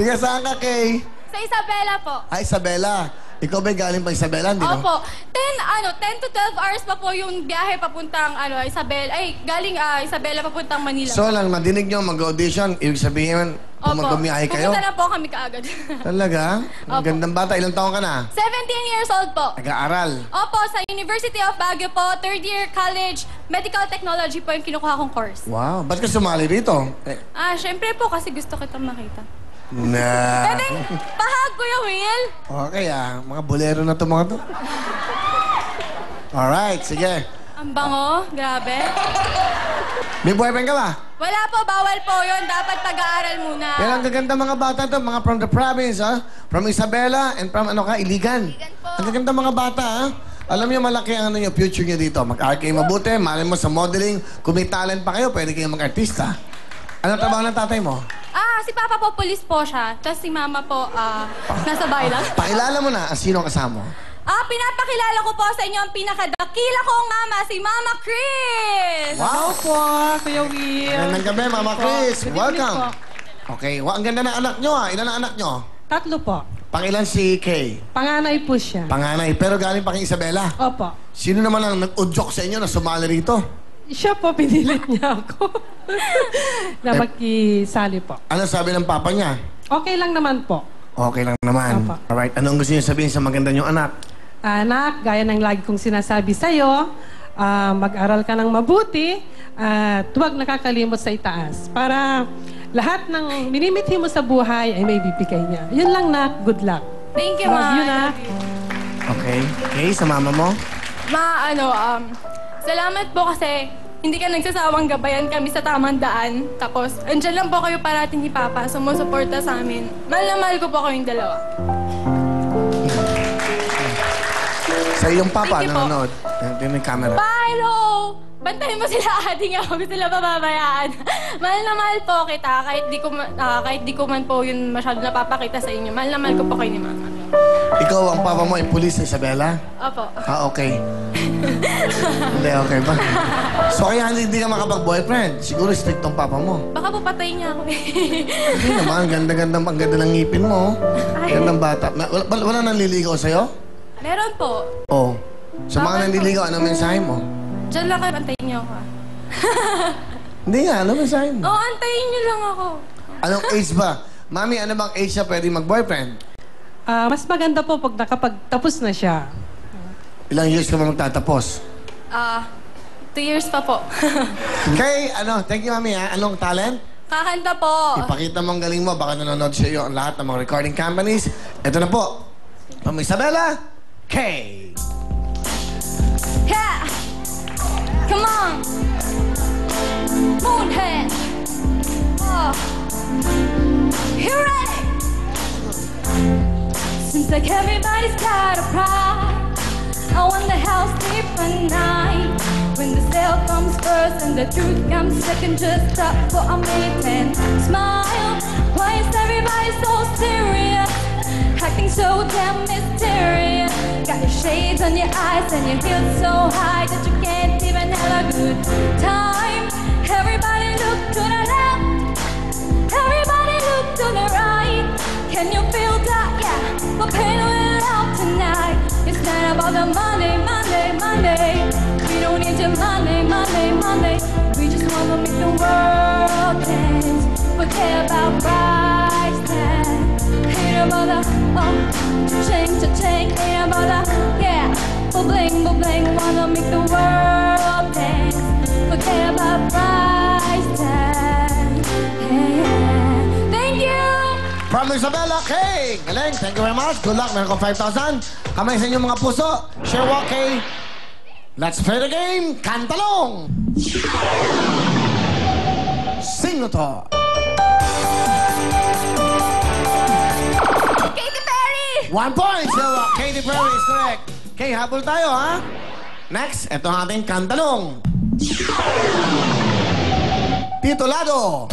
Tiga saan ka, Kay? Sa Isabela po. Ay, Isabela. Ikaw ba galing pa Isabela? Hindi, no? Opo. 10 to 12 hours pa po yung biyahe papuntang Isabela. Ay, galing Isabela papuntang Manila. So lang, madinig nyo mag-audition, ibig sabihin, pumagumiyahe kayo? Pupunta na po kami kaagad. Talaga? Ang Opo. gandang bata. Ilang taon ka na? 17 years old po. Nag-aaral. Opo, sa University of Baguio po, third year college, medical technology po yung kinukuha kong course. Wow. Ba't ka sumali rito? Syempre po kasi gusto kitang makita. Na. Pwede, pahag Kuya Will. Okay mga bolero na to mga to. Alright, sige. Ang bango, grabe. May boyfriend ka ba? Wala po, bawal po yun. Dapat pag-aaral muna. Pero ang gaganda mga bata to, mga from the province, ha? From Isabela and from Iligan. Iligan po. Ang gaganda mga bata, ha? Alam niyo, malaki ang future niyo dito. Mag-art kayo mabuti, malay mo sa modeling. Kung may talent pa kayo, pwede kayong mag-artista. Anong trabaho ng tatay mo? Si Papa po, police po siya. Tapos si Mama po, nasa bahay lang. Pakilala mo na, sino ang kasama mo? Pinapakilala ko po sa inyo ang pinakadakila kong mama, si Mama Chris! Wow po, Kuya Will. Magandang gabi, Mama Chris. Good evening Welcome. po. Okay, ang ganda ng anak nyo, Ilan ang anak nyo? 3 po. Pangilan si Kay? Panganay po siya. Panganay, pero galing pa kay Isabela. Opo. Sino naman ang nag-udyok sa inyo na sumali rito? Siya po, pinilit niya ako. na makisali po. Ano sabi ng papa niya? Okay lang naman po. Okay lang naman. Opo. Alright, anong gusto niyo sabihin sa maganda niyong anak? Anak, gaya ng lagi kong sinasabi sa'yo, mag-aral ka ng mabuti at huwag nakakalimot sa itaas. Para lahat ng minimithi mo sa buhay ay may bibigay niya. Yun lang na, good luck. Thank you, Love Ma. you, Nak. Okay. Okay, sa mama mo? Ma, salamat po kasi hindi ka nagsasawang gabayan kami sa tamang daan. Tapos, andyan lang po kayo parating ni Papa, sumusuporta sa amin. Mahal na mahal ko po kayong dalawa. Sa iyong papa, Thank you po. nanonood. Ito yung camera. Hello! Bantayan mo sila, ating ako. Gusto sila pababayaan. Mahal na mahal po kita. Kahit di ko man po yun masyado napapakita sa inyo. Mahal na mahal ko po kayo ni Mama. Ikaw, ang papa mo ay pulis sa Isabela? Opo. Okay. Hindi, okay ba? So kaya hindi ka makapag-boyfriend. Siguro strict tong papa mo. Baka po patayin niya ako eh. Hindi naman, ang ganda ng ngipin mo. Ay. Gandang bata. Wala nang liligaw sa'yo? Meron po. Oo. Sa mga Bawal nanliligaw, anong mensahe mo? Diyan lang kayo, antayin niyo ako. Hindi nga, anong mensahe mo? Antayin niyo lang ako. Anong age ba? Mami, ano bang age siya pwede mag-boyfriend? Mas maganda po pag nakapagtapos na siya. Ilang years ka ba magtatapos? 2 years pa po. Okay, thank you, Mami, ha? Anong talent? Kakanta po. Ipakita mo ang galing mo. Baka nanonood sa iyo ang lahat ng mga recording companies. Ito na po. From Isabela, Kay. Yeah! Come on! Moonhead! You ready? Seems like everybody's got a pride. I wonder how sleep at night. When the sale comes first and the truth comes second, just stop for a minute and smile. Why is everybody so serious? Acting so damn mysterious. Got your shades on your eyes and your heels so high that you can't even have a good time. Everybody look to the left. Everybody look to the right. Can you feel that? Yeah, we're paying it out tonight. It's not about the money, money, money. We don't need your money, money, money. We just wanna make the world dance. Forget about price tag. Ain't about the cha-ching, ain't about the yeah. Bling, bling, wanna make the world dance. Forget about price tag. Yeah. Thank you. From Isabela, Kay. Galing. Thank you very much. Good luck. Meron ko 5,000. Kamay sa inyong mga puso. Share walk, Kay. Let's play the game. Kantalong. Sing to. Katy Perry. 1 point. So, Katy Perry is correct. Okay, habol tayo, ha? Next, ito ang ating kantalong. Titulado.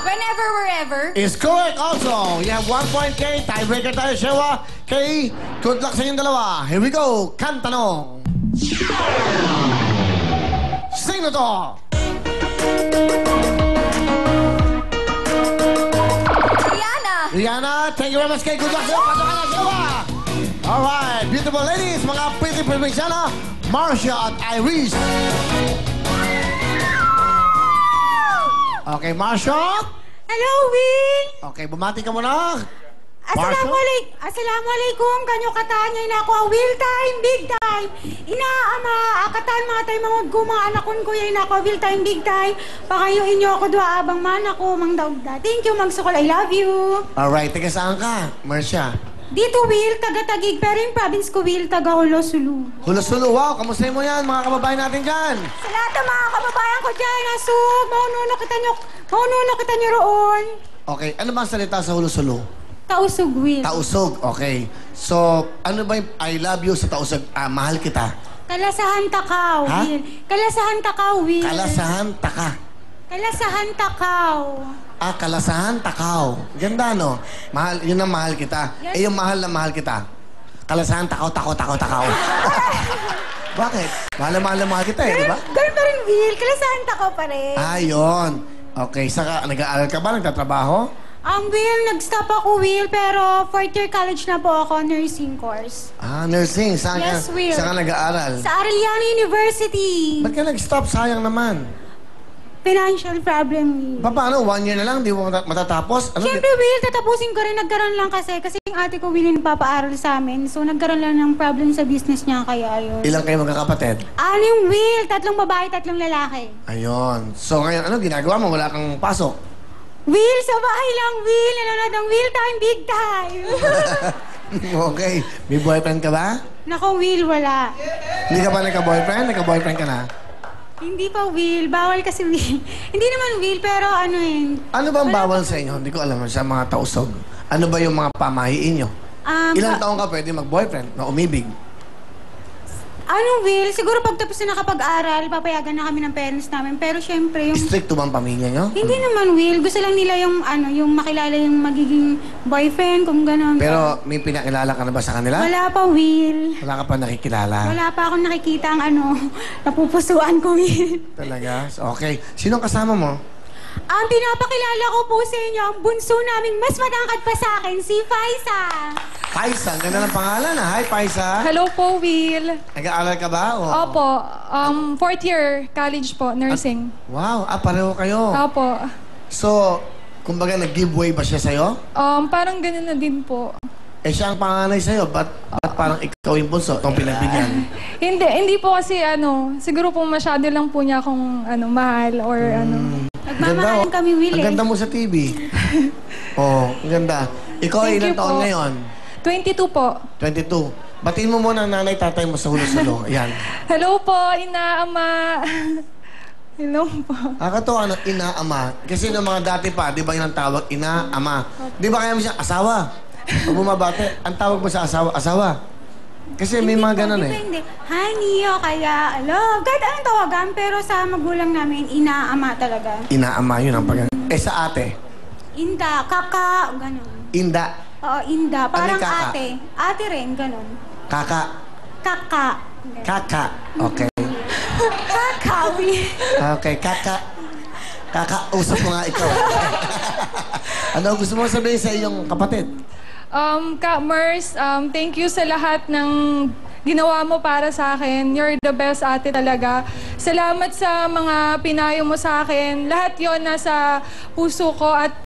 Whenever, wherever. Is correct also. You have 1 point, Kay. Tiebreaker tayo, Shewa. Kay, good luck sa inyong dalawa. Here we go. Kantanong. Sing na to. Rihanna, thank you very much kay Good luck sa'yo. Pasok ka na, Shewa. Alright, beautiful ladies, mga pretty provinciana, Marcia at Iris. Okay, Marcia. Hello, Will! Okay, bumati ka muna. Assalamualaikum. Kanyo katanya ina ako Will time, big time. Ina ama akatan mga tayo mga guma anakon ko ina ako Will time, big time. Pakayo inyo ako dua abang man ako mang daugda. Thank you magsukol. I love you. Alright, taga saan ka, Marcia? Dito Will, taga-Tagig, pero yung province ko Will, taga-Hulosulu. Hulosulu, wow, kamusta mo yan, mga kababayan natin dyan? Sa lahat ng mga kababayan ko dyan, asug, maununo kita nyo roon. Okay, ano bang salita sa Hulosulu? Tausog Will. Tausog, okay. So, ano ba yung I love you sa tausog? Mahal kita. Kalasahan takaw, Ha? Will. Kalasahan takaw, Will. Kalasahan, taka. Kalasahan takaw. Kalasahan, takaw. Ganda, no? Mahal, yun ang mahal kita. Yes. Yung mahal na mahal kita. Kalasahan, takaw. Bakit? Mahal na mahal kita, di ba? Ganun pa rin, Will. Kalasahan takaw pa rin. Yun. Okay, saka, nag-aaral ka ba? Nagtatrabaho? Will, nag-stop ako, Will, pero fourth year college na po ako, nursing course. Nursing. Saan Yes, ka, Will. saan ka nag-aaral? Sa Arellano University. Ba't ka nag-stop? Sayang naman. Financial problem, Will. Paano? 1 year na lang? Di mo matatapos? Ano? Siyempre, Will, tatapusin ko rin. Nagkaroon lang kasi yung ate ko, Will, yung papaaral sa amin. So, nagkaroon lang ng problem sa business niya, kaya ayun. Ilang kayo magkakapatid? Yung Will? 3 babae, 3 lalaki. Ayun. So ngayon, ano ginagawa mo? Wala kang pasok? Will, sa bahay lang, Will. Nanonood ng Will Time, Big Time. Okay. May boyfriend ka ba? Nako, Will, wala. Hindi ka ba nagka-boyfriend? Nagka-boyfriend ka na? Hindi pa, Will. Bawal kasi, Will. Hindi naman, Will, pero ano eh. Ano bang bawal sa inyo? Hindi ko alam sa mga tausog. Ano ba yung mga pamahiin nyo? Ilang taong ka pwede mag-boyfriend na umibig? Will? Siguro pagtapos na nakapag-aral, papayagan na kami ng parents namin. Pero syempre, yung... Stricto bang pamilya nyo? Hindi naman, Will. Gusto lang nila yung, yung makilala yung magiging boyfriend, kung gano'n. Pero may pinakilala ka na ba sa kanila? Wala pa, Will. Wala ka pa nakikilala? Wala pa akong nakikita ang napupusuan ko, Will. Talaga? Okay. Sinong kasama mo? Ang pinapakilala ko po sa inyo, ang bunso naming mas matangkad pa sa akin, si Faisa. Paisa. Ganda ng pangalan Hi, Paisa. Hello po, Will. Nag-aaral ka ba? Opo. Fourth year college po, nursing. Wow. Pareho kayo. Opo. So, kumbaga nag-giveaway ba siya sa'yo? Parang ganun na din po. Siya ang panganay sa'yo. Ba't parang ikaw yung bunso itong pinagbigyan? Hindi po kasi siguro po masyado lang po niya akong mahal or Nagmamahalan kami, Will. Ang ganda mo sa TV. Ang ganda. Ikaw ay Thank ilang you taon po. ngayon? 22 po. 22. Batiin mo muna ang nanay, tatay mo sa Hulosulu. Ayan. Hello po, ina, ama. Hello po. Nakakatawa, ina, ama. Kasi noong mga dati pa, di ba yung tawag, ina, ama. Di ba kaya mo siya, asawa? Pag bumabate, ang tawag mo sa asawa, asawa. Kasi may mga ganun Depende. Honey, o kaya love. Kahit anong tawagan, pero sa magulang namin, ina, ama talaga. Ina, ama, yun ang pag... sa ate? Inda, kaka, gano'n. Inda. Oo, Inda. Parang Ano yung kaka? ate. Ate rin, gano'n. Kaka. Kaka. Kaka. Okay. Kaka, Will. Okay, kaka. Kaka, usap mo nga ikaw. Ano gusto mo sabihin sa iyong kapatid? Ka Mers, thank you sa lahat ng ginawa mo para sa akin. You're the best ate talaga. Salamat sa mga pinayo mo sa akin. Lahat yon nasa puso ko at